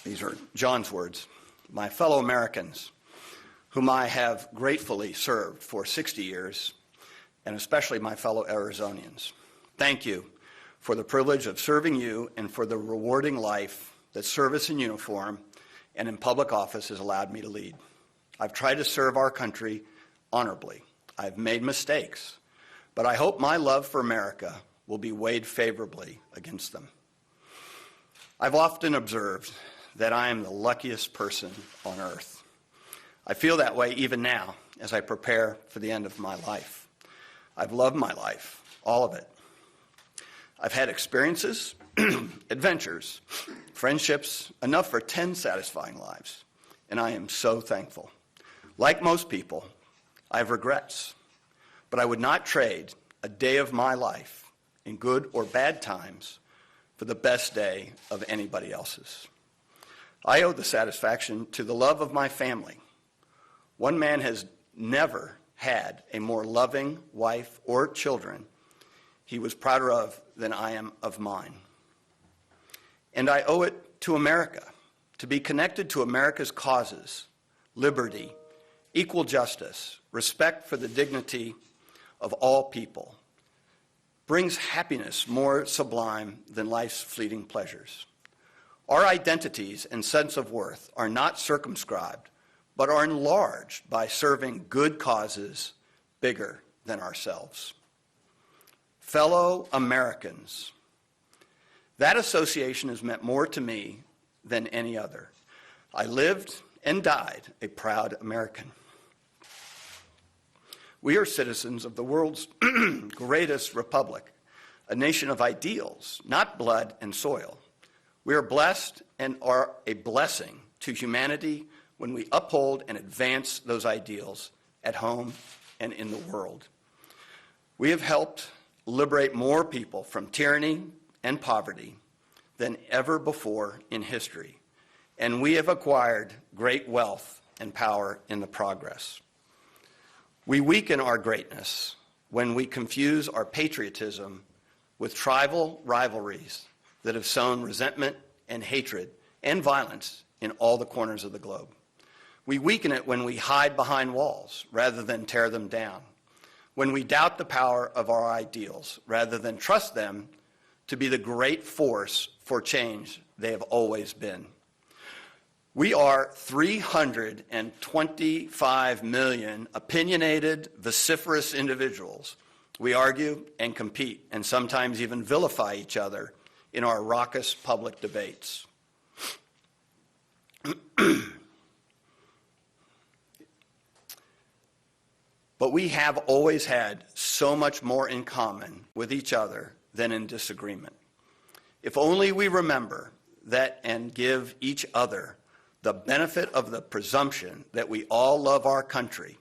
These are John's words. My fellow Americans, whom I have gratefully served for 60 years, and especially my fellow Arizonians, thank you for the privilege of serving you and for the rewarding life that service in uniform and in public office has allowed me to lead. I've tried to serve our country honorably. I've made mistakes, but I hope my love for America will be weighed favorably against them. I've often observed that I am the luckiest person on earth. I feel that way even now as I prepare for the end of my life. I've loved my life, all of it. I've had experiences, adventures, friendships, enough for 10 satisfying lives, and I am so thankful. Like most people, I have regrets, but I would not trade a day of my life, in good or bad times, for the best day of anybody else's. I owe the satisfaction to the love of my family. One man has never had a more loving wife or children he was prouder of than I am of mine. And I owe it to America, to be connected to America's causes, liberty, equal justice, respect for the dignity of all people, brings happiness more sublime than life's fleeting pleasures. Our identities and sense of worth are not circumscribed, but are enlarged by serving good causes bigger than ourselves. Fellow Americans, that association has meant more to me than any other. I lived and died a proud American. We are citizens of the world's greatest republic, a nation of ideals, not blood and soil. We are blessed and are a blessing to humanity when we uphold and advance those ideals at home and in the world. We have helped liberate more people from tyranny and poverty than ever before in history, and we have acquired great wealth and power in the progress. We weaken our greatness when we confuse our patriotism with tribal rivalries that have sown resentment and hatred and violence in all the corners of the globe. We weaken it when we hide behind walls rather than tear them down, when we doubt the power of our ideals rather than trust them to be the great force for change they have always been. We are 325 million opinionated, vociferous individuals. We argue and compete and sometimes even vilify each other in our raucous public debates. But we have always had so much more in common with each other than in disagreement. If only we remember that and give each other the benefit of the presumption that we all love our country,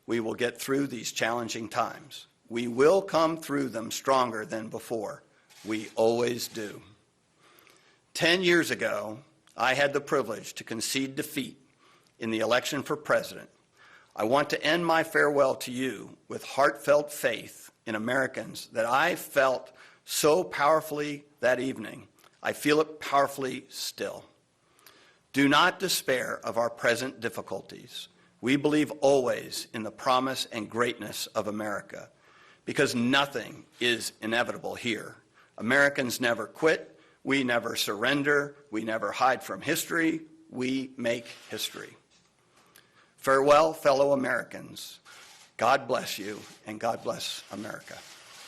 we will get through these challenging times. We will come through them stronger than before. We always do. 10 years ago, I had the privilege to concede defeat in the election for president. I want to end my farewell to you with heartfelt faith in Americans that I felt so powerfully that evening. I feel it powerfully still. Do not despair of our present difficulties. We believe always in the promise and greatness of America, because nothing is inevitable here. Americans never quit. We never surrender. We never hide from history. We make history. Farewell, fellow Americans. God bless you, and God bless America.